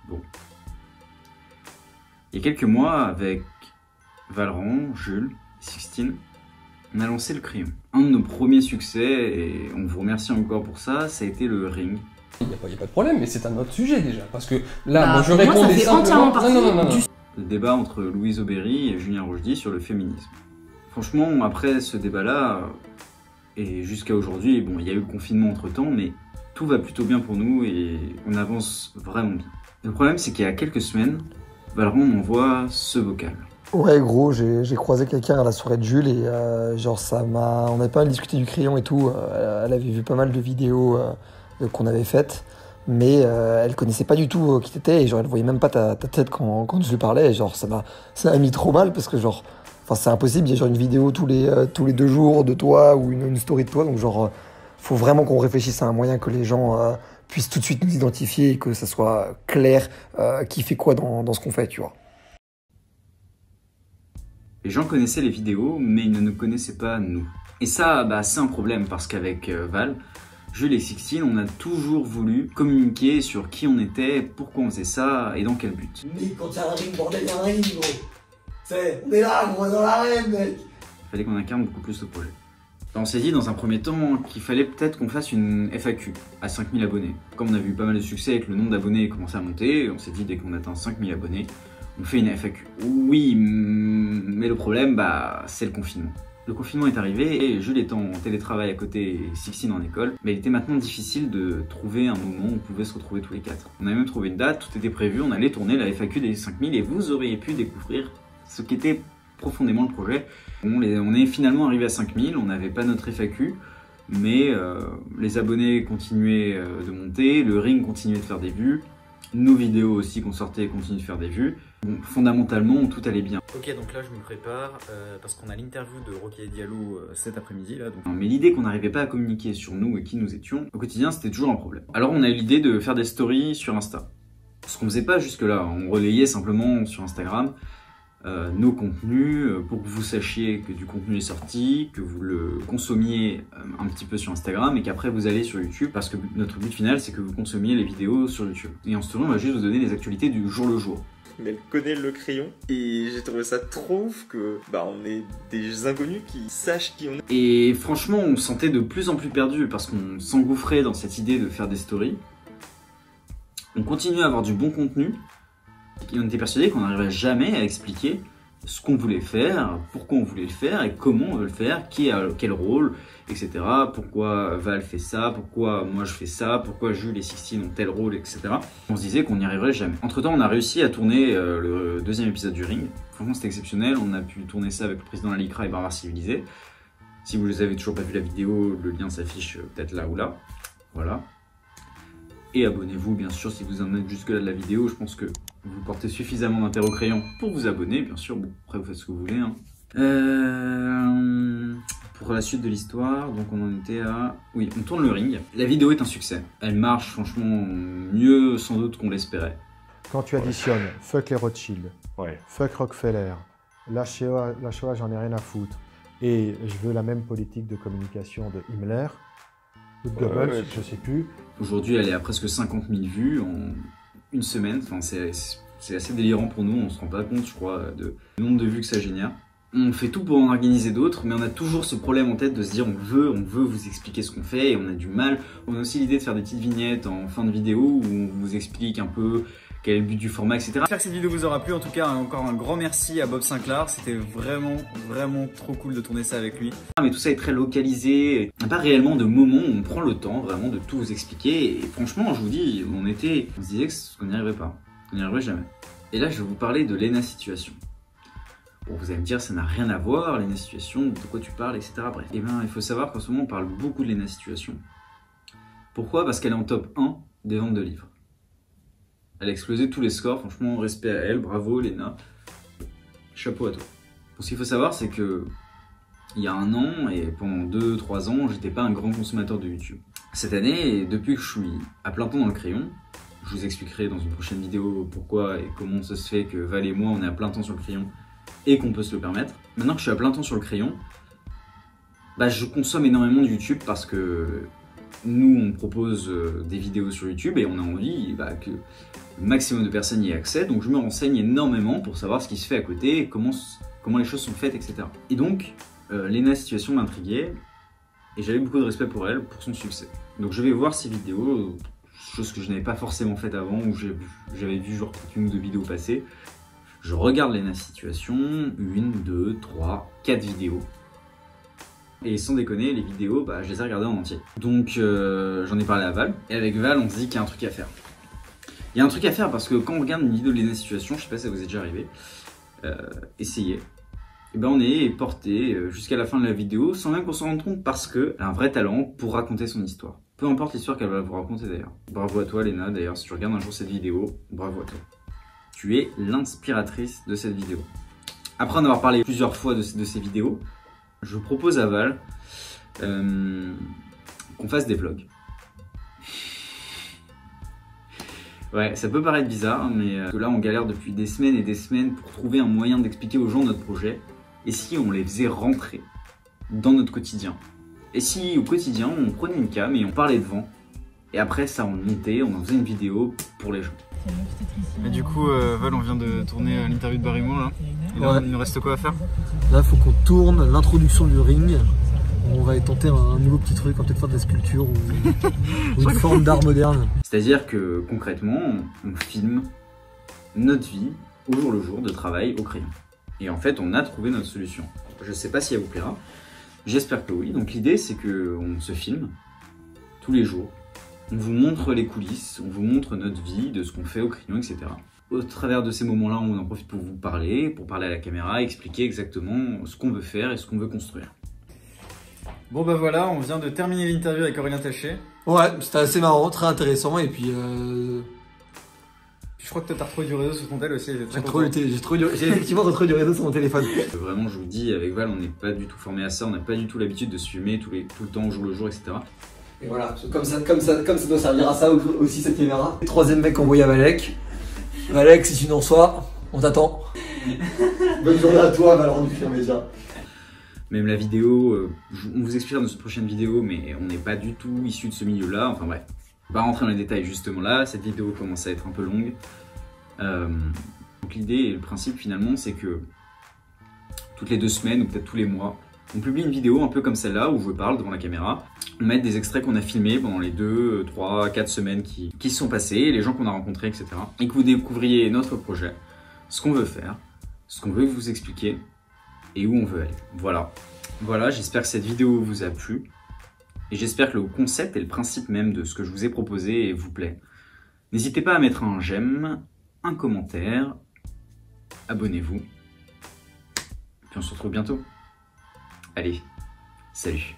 Bon. Il y a quelques mois, avec Valran, Jules, Sixtine, on a lancé le crayon. Un de nos premiers succès, et on vous remercie encore pour ça, ça a été le ring. Il n'y a pas de problème, mais c'est un autre sujet déjà, parce que là, moi je ça répondais fait simplement... entièrement partie Non. Le débat entre Louise Aubéry et Julien Rochdy sur le féminisme. Franchement, après ce débat-là, et jusqu'à aujourd'hui, bon, il y a eu le confinement entre-temps, mais tout va plutôt bien pour nous et on avance vraiment bien. Le problème, c'est qu'il y a quelques semaines, Valran m'envoie ce vocal. Ouais gros, j'ai croisé quelqu'un à la soirée de Jules et genre on avait pas mal discuté du crayon et tout, elle avait vu pas mal de vidéos qu'on avait faites, mais elle connaissait pas du tout qui t'étais et genre elle voyait même pas ta tête quand je lui parlais et genre ça m'a mis trop mal parce que genre, enfin c'est impossible, il y a genre une vidéo tous les 2 jours de toi ou une story de toi, donc genre faut vraiment qu'on réfléchisse à un moyen que les gens puissent tout de suite nous identifier et que ça soit clair qui fait quoi dans ce qu'on fait, tu vois. Les gens connaissaient les vidéos, mais ils ne nous connaissaient pas nous. Et ça, c'est un problème, parce qu'avec Val, Jules et Sixtine, on a toujours voulu communiquer sur qui on était, pourquoi on faisait ça, et dans quel but. Mais quand il y a un ring, bordel, il y a un ring, gros. On est là, gros, dans l'arène, mec. Il fallait qu'on incarne beaucoup plus le projet. On s'est dit dans un premier temps qu'il fallait peut-être qu'on fasse une FAQ à 5000 abonnés. Comme on a vu pas mal de succès et que le nombre d'abonnés commençait à monter, on s'est dit dès qu'on atteint 5000 abonnés, on fait une FAQ. Oui, mais le problème, c'est le confinement. Le confinement est arrivé et Jules étant en télétravail à côté et Sixtine en école, il était maintenant difficile de trouver un moment où on pouvait se retrouver tous les 4. On avait même trouvé une date, tout était prévu, on allait tourner la FAQ des 5000 et vous auriez pu découvrir ce qu'était profondément le projet. On est finalement arrivé à 5000, on n'avait pas notre FAQ, mais les abonnés continuaient de monter, le ring continuait de faire des vues, nos vidéos aussi qu'on sortait continuaient de faire des vues. Bon, fondamentalement, tout allait bien. Ok, donc là je me prépare parce qu'on a l'interview de Rocky Diallo cet après-midi là. Mais l'idée qu'on n'arrivait pas à communiquer sur nous et qui nous étions, au quotidien c'était toujours un problème. Alors on a eu l'idée de faire des stories sur Insta. Ce qu'on faisait pas jusque là, on relayait simplement sur Instagram nos contenus pour que vous sachiez que du contenu est sorti, que vous le consommiez un petit peu sur Instagram et qu'après vous allez sur YouTube parce que notre but final c'est que vous consommiez les vidéos sur YouTube. Et en ce moment on va juste vous donner les actualités du jour le jour. Mais elle connaît le crayon et j'ai trouvé ça trop ouf que on est des inconnus qui sachent qui on est. Et franchement on se sentait de plus en plus perdu parce qu'on s'engouffrait dans cette idée de faire des stories. On continuait à avoir du bon contenu. Et on était persuadé qu'on n'arriverait jamais à expliquer ce qu'on voulait faire, pourquoi on voulait le faire et comment on veut le faire, qui a quel rôle, etc. Pourquoi Val fait ça, pourquoi moi je fais ça, pourquoi Jules et Sixtine ont tel rôle, etc. On se disait qu'on n'y arriverait jamais. Entre temps, on a réussi à tourner le 2e épisode du Ring. Franchement, c'était exceptionnel. On a pu tourner ça avec le président de la LICRA et Barbare Civilisé. Si vous avez toujours pas vu la vidéo, le lien s'affiche peut-être là ou là. Voilà. Et abonnez-vous, bien sûr, si vous en êtes jusque-là de la vidéo. Je pense que vous portez suffisamment d'intérêt au crayon pour vous abonner, bien sûr. Bon, après, vous faites ce que vous voulez. Hein. Pour la suite de l'histoire, donc on en était à... Oui, on tourne le ring. La vidéo est un succès. Elle marche, franchement, mieux sans doute qu'on l'espérait. Quand tu additionnes fuck les Rothschild, fuck Rockefeller, la Shoah, j'en ai rien à foutre, et je veux la même politique de communication de Himmler, ou de Goebbels, je sais plus. Aujourd'hui, elle est à presque 50 000 vues en une semaine. Enfin, c'est assez délirant pour nous, on se rend pas compte, je crois, du nombre de vues que ça génère. On fait tout pour en organiser d'autres, mais on a toujours ce problème en tête de se dire on veut vous expliquer ce qu'on fait et on a du mal. On a aussi l'idée de faire des petites vignettes en fin de vidéo où on vous explique un peu quel est le but du format, etc. J'espère que cette vidéo vous aura plu. En tout cas, encore un grand merci à Bob Sinclair. C'était vraiment trop cool de tourner ça avec lui. Mais tout ça est très localisé. Il n'y a pas réellement de moment où on prend le temps vraiment de tout vous expliquer. Et franchement, je vous dis, on se disait qu'on n'y arriverait pas. On n'y arriverait jamais. Et là, je vais vous parler de Lena Situation. Bon, vous allez me dire, ça n'a rien à voir, Lena Situation, de quoi tu parles, etc. Bref. Eh bien, il faut savoir qu'en ce moment, on parle beaucoup de Lena Situation. Pourquoi? Parce qu'elle est en top 1 des ventes de livres. Elle a explosé tous les scores, franchement, respect à elle, bravo Lena, chapeau à toi. Bon, ce qu'il faut savoir, c'est que il y a un an et pendant 2-3 ans, j'étais pas un grand consommateur de YouTube. Cette année, depuis que je suis à plein temps dans le crayon, je vous expliquerai dans une prochaine vidéo pourquoi et comment ça se fait que Val et moi, on est à plein temps sur le crayon et qu'on peut se le permettre. Maintenant que je suis à plein temps sur le crayon, je consomme énormément de YouTube parce que nous on propose des vidéos sur YouTube et on a envie que le maximum de personnes y aient accès, donc je me renseigne énormément pour savoir ce qui se fait à côté, comment les choses sont faites, etc. Et donc, Léna Situation m'intriguait et j'avais beaucoup de respect pour elle, pour son succès. Donc je vais voir ses vidéos, chose que je n'avais pas forcément faite avant, où j'avais vu genre une ou deux vidéos passer. Je regarde Léna Situation, 1, 2, 3, 4 vidéos. Et sans déconner, les vidéos, je les ai regardées en entier. Donc j'en ai parlé à Val, et avec Val, on se dit qu'il y a un truc à faire. Il y a un truc à faire parce que quand on regarde une vidéo de Léna Situation, je sais pas si ça vous est déjà arrivé, essayez. Et on est porté jusqu'à la fin de la vidéo sans même qu'on s'en rende compte parce qu'elle a un vrai talent pour raconter son histoire. Peu importe l'histoire qu'elle va vous raconter d'ailleurs. Bravo à toi Léna, d'ailleurs si tu regardes un jour cette vidéo, bravo à toi. Tu es l'inspiratrice de cette vidéo. Après en avoir parlé plusieurs fois de ces vidéos, je propose à Val qu'on fasse des vlogs. Ouais, ça peut paraître bizarre, mais là on galère depuis des semaines et des semaines pour trouver un moyen d'expliquer aux gens notre projet. Et si on les faisait rentrer dans notre quotidien? Et si au quotidien on prenait une cam et on parlait devant, et après ça on le montait, on en faisait une vidéo pour les gens. Et du coup, Val, on vient de tourner l'interview de Barrymore là. Et là, il nous reste quoi à faire? Là, il faut qu'on tourne l'introduction du ring. On va tenter un nouveau petit truc, on va peut-être faire de la sculpture ou une forme d'art moderne. C'est-à-dire que concrètement, on filme notre vie au jour le jour de travail au crayon. Et en fait, on a trouvé notre solution. Je sais pas si elle vous plaira, j'espère que oui. Donc l'idée, c'est qu'on se filme tous les jours. On vous montre les coulisses, on vous montre notre vie, de ce qu'on fait au crayon, etc. Au travers de ces moments-là, on en profite pour vous parler, pour parler à la caméra, expliquer exactement ce qu'on veut faire et ce qu'on veut construire. Bon voilà, on vient de terminer l'interview avec Aurélien Taché. Ouais, c'était assez marrant, très intéressant et puis... Je crois que t'as retrouvé du réseau sur ton tel aussi. J'ai effectivement retrouvé du réseau sur mon téléphone. Vraiment, je vous dis, avec Val, on n'est pas du tout formé à ça, on n'a pas du tout l'habitude de se filmer tout le temps, au jour le jour, etc. Et voilà, comme ça doit servir à ça aussi cette caméra. Troisième mec envoyé à Valek. Valek, si tu nous reçois, on t'attend. Bonne journée à toi, Valorant du Crayon Média. Même la vidéo, on vous expliquera dans cette prochaine vidéo, mais on n'est pas du tout issu de ce milieu-là. Enfin bref, on va rentrer dans les détails justement là. Cette vidéo commence à être un peu longue. Donc l'idée et le principe finalement, c'est que toutes les 2 semaines ou peut-être tous les mois, on publie une vidéo un peu comme celle-là où je parle devant la caméra. On met des extraits qu'on a filmés pendant les 2, 3, 4 semaines qui se sont passées, les gens qu'on a rencontrés, etc. Et que vous découvriez notre projet, ce qu'on veut faire, ce qu'on veut vous expliquer et où on veut aller. Voilà, j'espère que cette vidéo vous a plu. Et j'espère que le concept et le principe même de ce que je vous ai proposé vous plaît. N'hésitez pas à mettre un j'aime, un commentaire, abonnez-vous. Puis on se retrouve bientôt. Allez, salut.